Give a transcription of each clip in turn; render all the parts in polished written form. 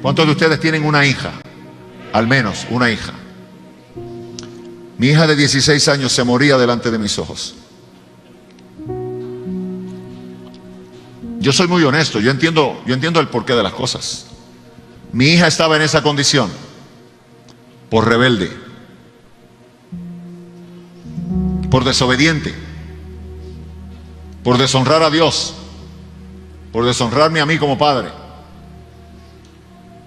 ¿Cuántos de ustedes tienen una hija? Al menos una hija. Mi hija de 16 años se moría delante de mis ojos. Yo soy muy honesto, yo entiendo el porqué de las cosas. Mi hija estaba en esa condición por rebelde, por desobediente, por deshonrar a Dios, por deshonrarme a mí como padre,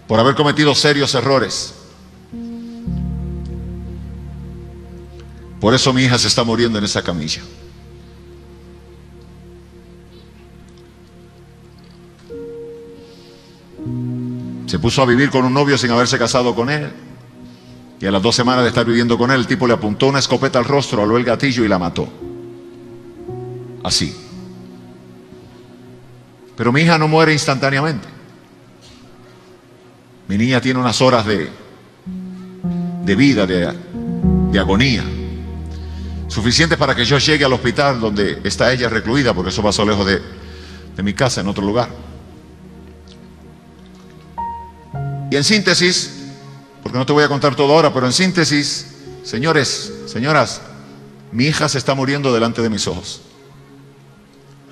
por haber cometido serios errores. Por eso mi hija se está muriendo en esa camilla. Se puso a vivir con un novio sin haberse casado con él. Y a las 2 semanas de estar viviendo con él, el tipo le apuntó una escopeta al rostro, aló el gatillo y la mató. Así. Pero mi hija no muere instantáneamente. Mi niña tiene unas horas de vida, de agonía, suficientes para que yo llegue al hospital donde está ella recluida, porque eso pasó lejos de mi casa, en otro lugar. Y en síntesis, porque no te voy a contar todo ahora, pero en síntesis, señores, señoras, mi hija se está muriendo delante de mis ojos.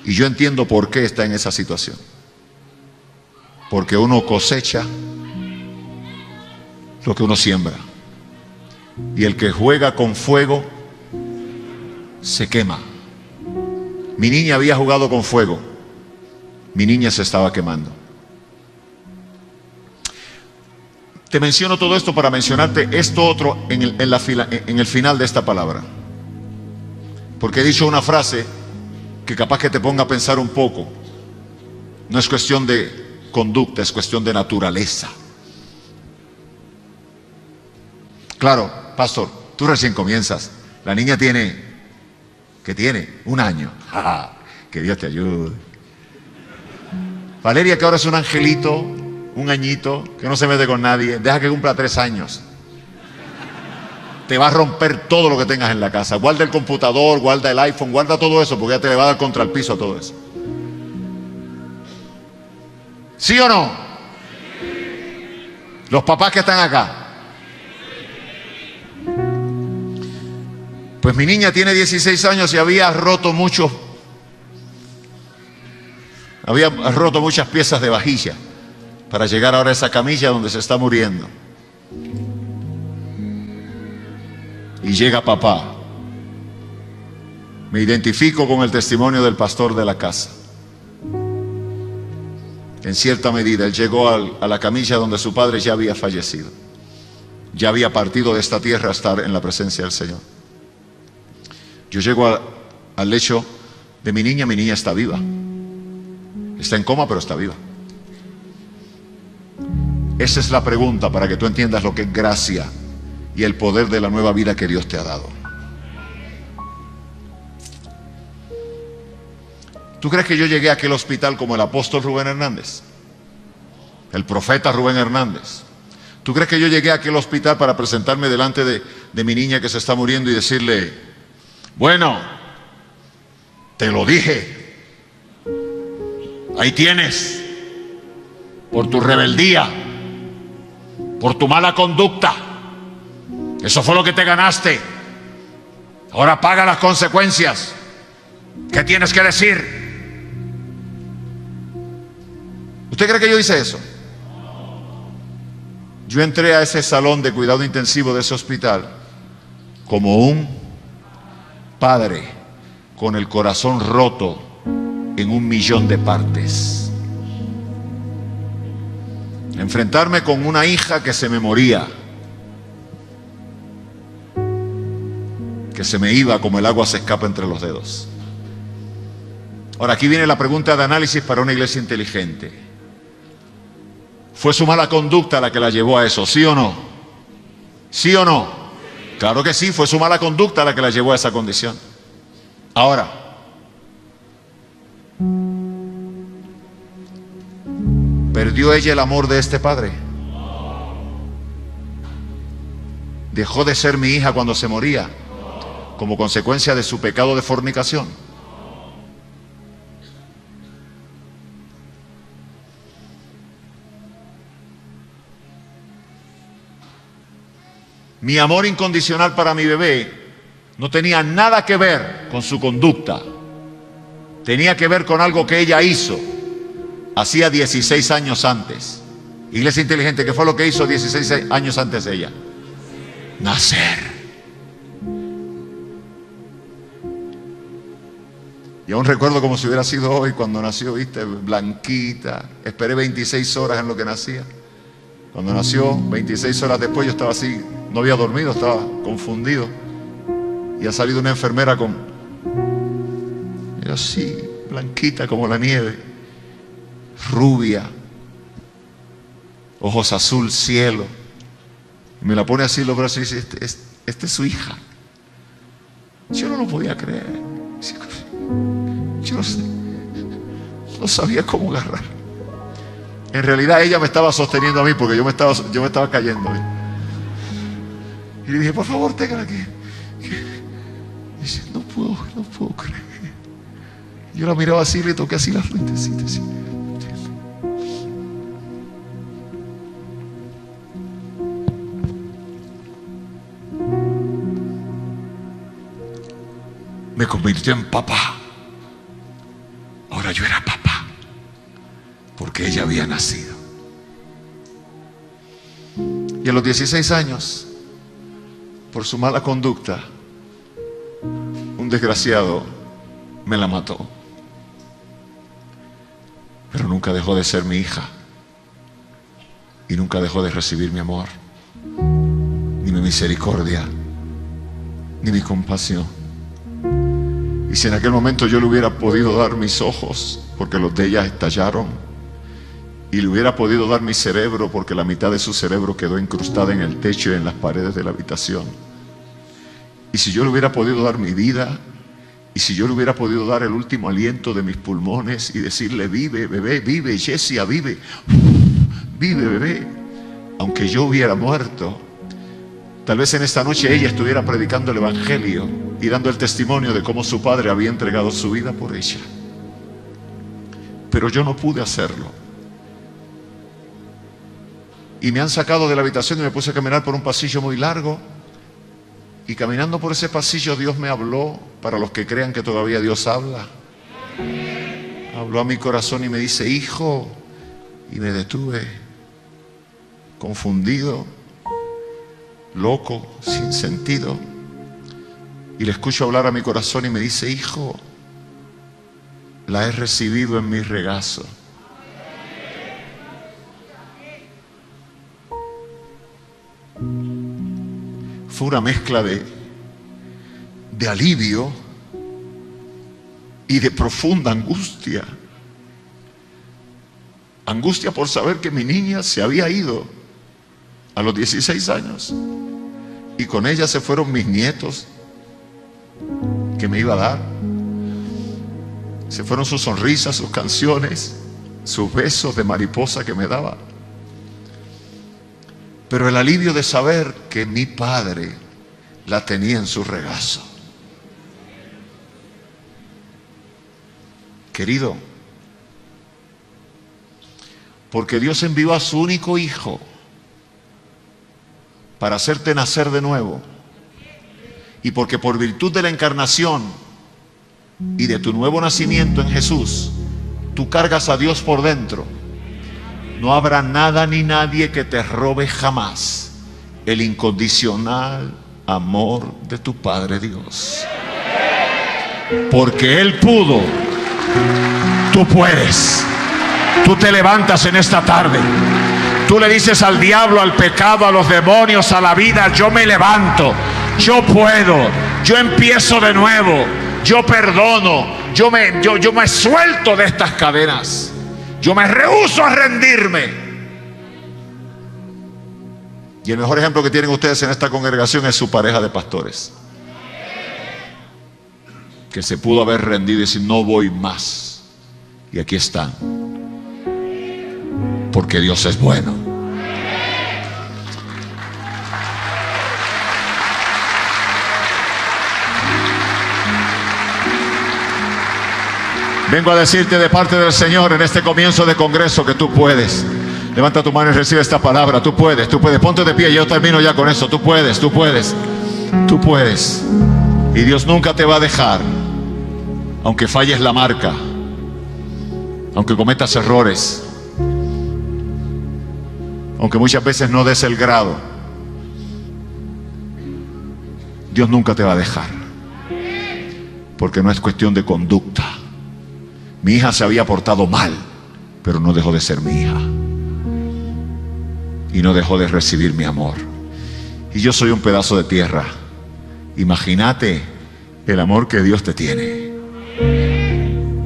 Y yo entiendo por qué está en esa situación. Porque uno cosecha lo que uno siembra. Y el que juega con fuego se quema. Mi niña había jugado con fuego. Mi niña se estaba quemando. Te menciono todo esto para mencionarte esto otro en el final de esta palabra. Porque he dicho una frase que capaz que te ponga a pensar un poco. No es cuestión de conducta, es cuestión de naturaleza. Claro, pastor, tú recién comienzas. La niña tiene, ¿qué tiene? 1 año. Que Dios te ayude. Valeria, que ahora es un angelito, 1 añito, que no se mete con nadie, deja que cumpla 3 años. Te va a romper todo lo que tengas en la casa. Guarda el computador, guarda el iPhone, guarda todo eso, porque ya te le va a dar contra el piso todo eso. ¿Sí o no? Los papás que están acá. Pues mi niña tiene 16 años y había roto muchas piezas de vajilla para llegar ahora a esa camilla donde se está muriendo. Y llega papá. Me identifico con el testimonio del pastor de la casa. En cierta medida, él llegó a la camilla donde su padre ya había fallecido. Ya había partido de esta tierra a estar en la presencia del Señor. Yo llego al lecho de mi niña está viva. Está en coma, pero está viva. Esa es la pregunta para que tú entiendas lo que es gracia y el poder de la nueva vida que Dios te ha dado. ¿Tú crees que yo llegué a aquel hospital como el apóstol Rubén Hernández? El profeta Rubén Hernández. ¿Tú crees que yo llegué a aquel hospital para presentarme delante de mi niña que se está muriendo y decirle: bueno, te lo dije, ahí tienes, por tu rebeldía, por tu mala conducta, eso fue lo que te ganaste, ahora paga las consecuencias? ¿Qué tienes que decir? ¿Usted cree que yo hice eso? Yo entré a ese salón de cuidado intensivo de ese hospital como un padre con el corazón roto en 1.000.000 de partes. Enfrentarme con una hija que se me moría, que se me iba como el agua se escapa entre los dedos. Ahora, aquí viene la pregunta de análisis para una iglesia inteligente. ¿Fue su mala conducta la que la llevó a eso? ¿Sí o no? ¿Sí o no? Claro que sí, fue su mala conducta la que la llevó a esa condición. Ahora, ¿perdió ella el amor de este padre? ¿Dejó de ser mi hija cuando se moría como consecuencia de su pecado de fornicación? Mi amor incondicional para mi bebé no tenía nada que ver con su conducta. Tenía que ver con algo que ella hizo hacía 16 años antes. Iglesia inteligente, ¿qué fue lo que hizo 16 años antes de ella? Nacer. Y aún recuerdo como si hubiera sido hoy cuando nació, viste, blanquita. Esperé 26 horas en lo que nacía. Cuando nació, 26 horas después, yo estaba así, no había dormido, estaba confundido. Y ha salido una enfermera era así, blanquita como la nieve, rubia, ojos azul cielo. Y me la pone así en los brazos y dice, esta es su hija. Yo no lo podía creer. Yo no sabía cómo agarrar. En realidad ella me estaba sosteniendo a mí porque yo me estaba cayendo. Y le dije, por favor, téngala aquí. Y dice, no puedo creer. Yo la miraba así, le toqué así la frentecita, así. Me convirtió en papá. Ahora yo era papá, porque ella había nacido. Y a los 16 años, por su mala conducta, un desgraciado me la mató. Pero nunca dejó de ser mi hija. Y nunca dejó de recibir mi amor, ni mi misericordia, ni mi compasión. Y si en aquel momento yo le hubiera podido dar mis ojos, porque los de ella estallaron, y le hubiera podido dar mi cerebro, porque la mitad de su cerebro quedó incrustada en el techo y en las paredes de la habitación, y si yo le hubiera podido dar mi vida, y si yo le hubiera podido dar el último aliento de mis pulmones y decirle, vive bebé, vive Jessia, vive, vive bebé, aunque yo hubiera muerto, tal vez en esta noche ella estuviera predicando el evangelio y dando el testimonio de cómo su padre había entregado su vida por ella. Pero yo no pude hacerlo. Y me han sacado de la habitación y me puse a caminar por un pasillo muy largo. Y caminando por ese pasillo Dios me habló, para los que crean que todavía Dios habla. Habló a mi corazón y me dice, hijo. Y me detuve, confundido, loco, sin sentido. Y le escucho hablar a mi corazón y me dice, hijo, la he recibido en mi regazo. Fue una mezcla de alivio y de profunda angustia. Angustia por saber que mi niña se había ido a los 16 años. Y con ella se fueron mis nietos que me iba a dar. Se fueron sus sonrisas, sus canciones, sus besos de mariposa que me daba. Pero el alivio de saber que mi padre la tenía en su regazo. Querido, porque Dios envió a su único hijo para hacerte nacer de nuevo, y porque por virtud de la encarnación y de tu nuevo nacimiento en Jesús, tú cargas a Dios por dentro, no habrá nada ni nadie que te robe jamás el incondicional amor de tu Padre Dios. Porque Él pudo, tú puedes. Tú te levantas en esta tarde. Tú le dices al diablo, al pecado, a los demonios, a la vida, yo me levanto, yo puedo, yo empiezo de nuevo, yo perdono, yo me suelto de estas cadenas, yo me rehúso a rendirme. Y el mejor ejemplo que tienen ustedes en esta congregación es su pareja de pastores, que se pudo haber rendido y decir, no voy más. Y aquí están. Porque Dios es bueno. Vengo a decirte de parte del Señor en este comienzo de congreso que tú puedes. Levanta tu mano y recibe esta palabra. Tú puedes, tú puedes. Ponte de pie, yo termino ya con eso. Tú puedes, tú puedes. Tú puedes. Y Dios nunca te va a dejar, aunque falles la marca, aunque cometas errores, aunque muchas veces no des el grado. Dios nunca te va a dejar, porque no es cuestión de conducta. Mi hija se había portado mal, pero no dejó de ser mi hija y no dejó de recibir mi amor. Y yo soy un pedazo de tierra. Imagínate el amor que Dios te tiene.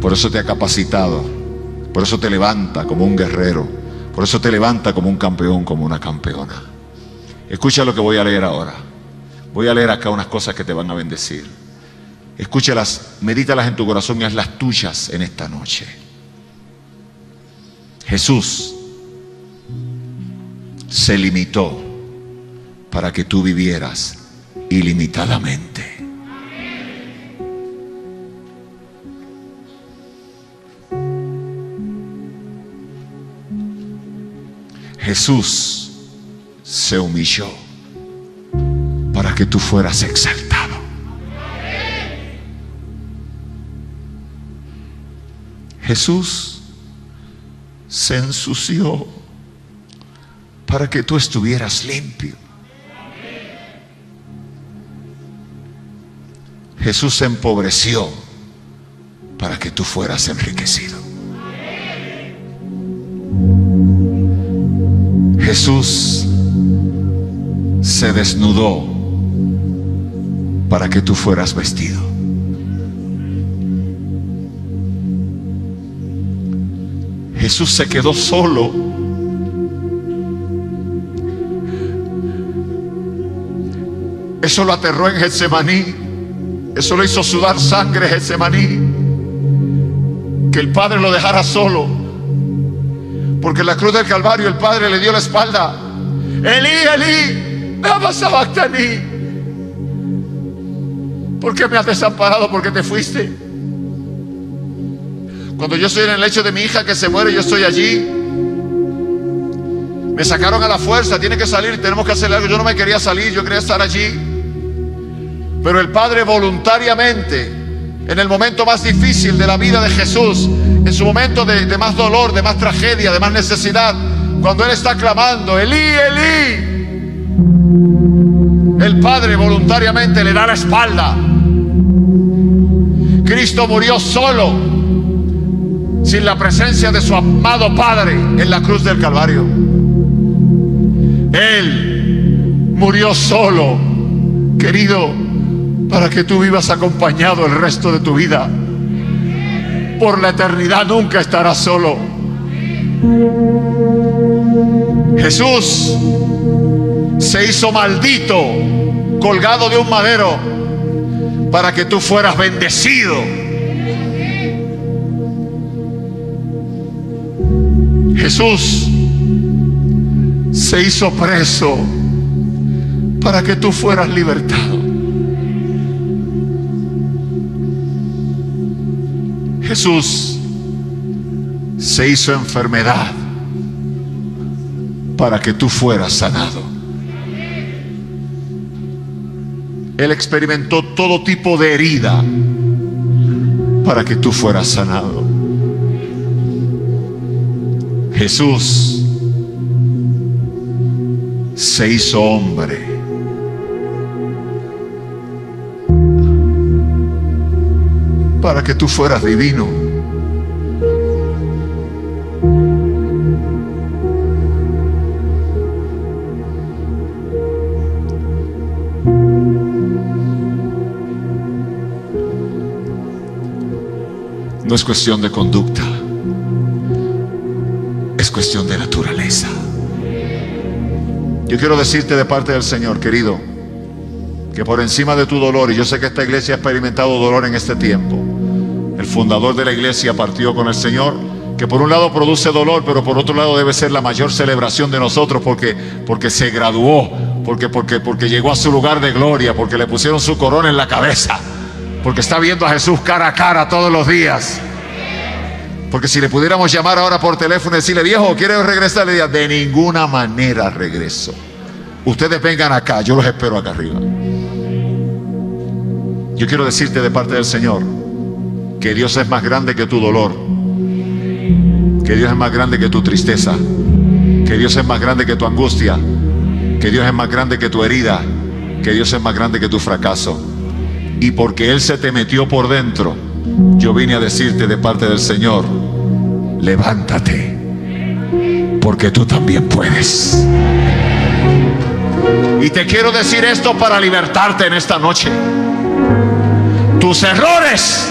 Por eso te ha capacitado, por eso te levanta como un guerrero, por eso te levanta como un campeón, como una campeona. Escucha lo que voy a leer ahora. Voy a leer acá unas cosas que te van a bendecir. Escúchalas, medítalas en tu corazón y hazlas tuyas en esta noche. Jesús se limitó para que tú vivieras ilimitadamente. Jesús se humilló para que tú fueras exaltado. Jesús se ensució para que tú estuvieras limpio. Jesús se empobreció para que tú fueras enriquecido. Jesús se desnudó para que tú fueras vestido. Jesús se quedó solo eso lo aterró en Getsemaní. Eso lo hizo sudar sangre en Getsemaní, que el Padre lo dejara solo, porque en la cruz del Calvario el Padre le dio la espalda. Elí, Elí, lama sabactani. ¿Por qué me has desamparado? ¿Por qué te fuiste? Cuando yo estoy en el lecho de mi hija que se muere, yo estoy allí. Me sacaron a la fuerza, tiene que salir, tenemos que hacer algo. Yo no me quería salir, yo quería estar allí. Pero el Padre voluntariamente, en el momento más difícil de la vida de Jesús, en su momento de más dolor, de más tragedia, de más necesidad, cuando Él está clamando, Elí, Elí, el Padre voluntariamente le da la espalda. Cristo murió solo, sin la presencia de su amado Padre en la cruz del Calvario. Él murió solo, querido, para que tú vivas acompañado el resto de tu vida. Por la eternidad nunca estarás solo. Jesús se hizo maldito, colgado de un madero, para que tú fueras bendecido. Jesús se hizo preso para que tú fueras libertado. Jesús se hizo enfermedad para que tú fueras sanado. Él experimentó todo tipo de herida para que tú fueras sanado. Jesús se hizo hombre para que tú fueras divino. No es cuestión de conducta, es cuestión de naturaleza. Yo quiero decirte de parte del Señor, querido, que por encima de tu dolor, y yo sé que esta iglesia ha experimentado dolor en este tiempo, el fundador de la iglesia partió con el Señor, que por un lado produce dolor, pero por otro lado debe ser la mayor celebración de nosotros, porque se graduó, porque llegó a su lugar de gloria, porque le pusieron su corona en la cabeza, porque está viendo a Jesús cara a cara todos los días. Porque si le pudiéramos llamar ahora por teléfono y decirle, viejo, ¿quiere regresar? Le diría, de ninguna manera regreso. Ustedes vengan acá, yo los espero acá arriba. Yo quiero decirte de parte del Señor que Dios es más grande que tu dolor, que Dios es más grande que tu tristeza, que Dios es más grande que tu angustia, que Dios es más grande que tu herida, que Dios es más grande que tu fracaso. Y porque Él se te metió por dentro, yo vine a decirte de parte del Señor, levántate, porque tú también puedes. Y te quiero decir esto para libertarte en esta noche. Tus errores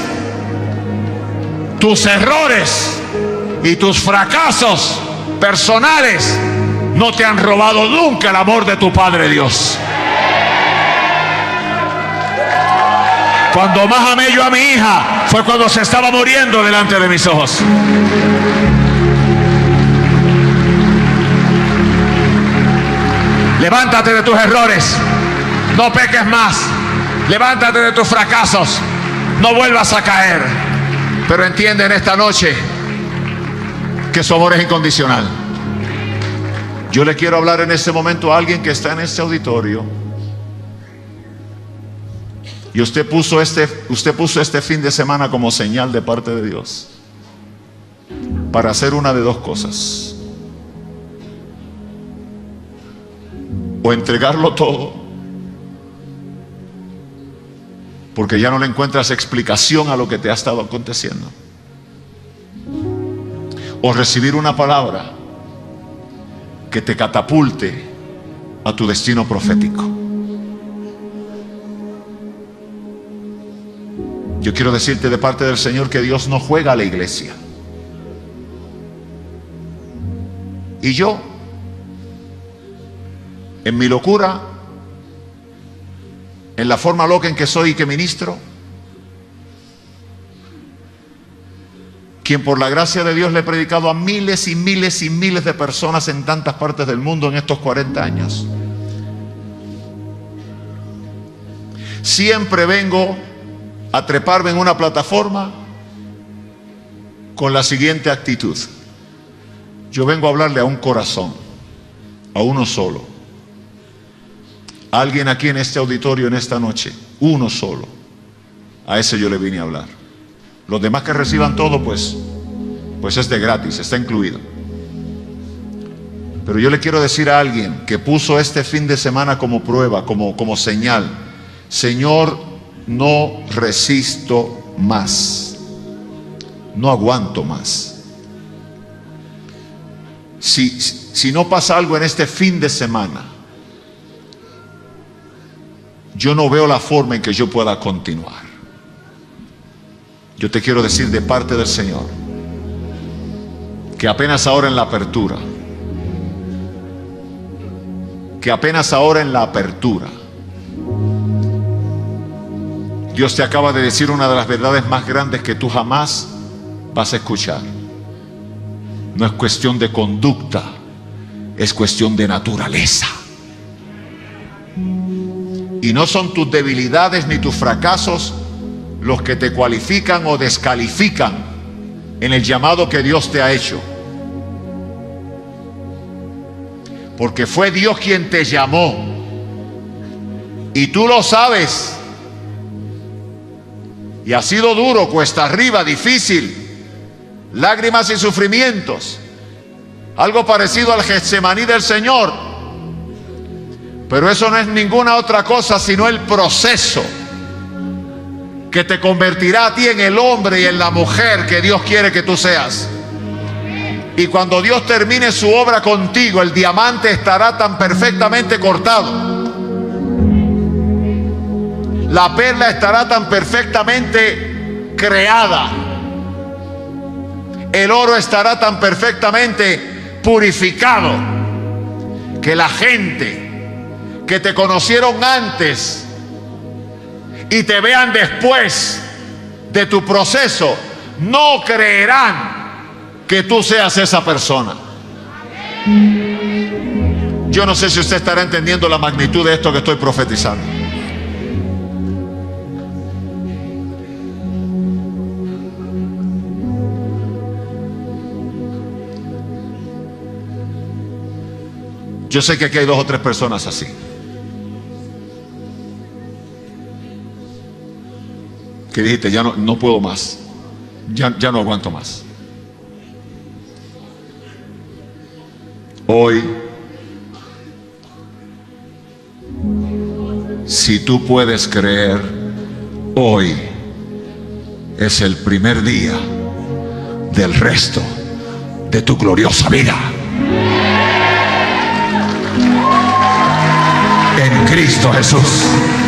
y tus fracasos personales no te han robado nunca el amor de tu Padre Dios. Cuando más amé yo a mi hija fue cuando se estaba muriendo delante de mis ojos. Levántate de tus errores, no peques más. Levántate de tus fracasos, no vuelvas a caer. Pero entiende en esta noche que su amor es incondicional. Yo le quiero hablar en este momento a alguien que está en este auditorio. Y usted puso este fin de semana como señal de parte de Dios para hacer una de dos cosas: o entregarlo todo, porque ya no le encuentras explicación a lo que te ha estado aconteciendo, o recibir una palabra que te catapulte a tu destino profético. Yo quiero decirte de parte del Señor que Dios no juega a la iglesia. Y yo, en mi locura, en la forma loca en que soy y que ministro, quien por la gracia de Dios le he predicado a miles y miles y miles de personas en tantas partes del mundo en estos 40 años, siempre vengo a treparme en una plataforma con la siguiente actitud: yo vengo a hablarle a un corazón, a uno solo. Alguien aquí en este auditorio en esta noche, uno solo. A ese yo le vine a hablar. Los demás que reciban todo, pues es de gratis, está incluido. Pero yo le quiero decir a alguien que puso este fin de semana como prueba, como señal: Señor, no resisto más, no aguanto más. Si no pasa algo en este fin de semana, yo no veo la forma en que yo pueda continuar. Yo te quiero decir de parte del Señor que apenas ahora en la apertura, Dios te acaba de decir una de las verdades más grandes que tú jamás vas a escuchar. No es cuestión de conducta, es cuestión de naturaleza. Y no son tus debilidades ni tus fracasos los que te cualifican o descalifican en el llamado que Dios te ha hecho. Porque fue Dios quien te llamó. Y tú lo sabes. Y ha sido duro, cuesta arriba, difícil, lágrimas y sufrimientos, algo parecido al Getsemaní del Señor. Pero eso no es ninguna otra cosa sino el proceso que te convertirá a ti en el hombre y en la mujer que Dios quiere que tú seas. Y cuando Dios termine su obra contigo, el diamante estará tan perfectamente cortado, la perla estará tan perfectamente creada, el oro estará tan perfectamente purificado, que la gente que te conocieron antes y te vean después de tu proceso, no creerán que tú seas esa persona. Yo no sé si usted estará entendiendo la magnitud de esto que estoy profetizando. Yo sé que aquí hay 2 o 3 personas así. Que dijiste, ya no puedo más. Ya no aguanto más. Hoy, si tú puedes creer, hoy es el primer día del resto de tu gloriosa vida. En Cristo Jesús.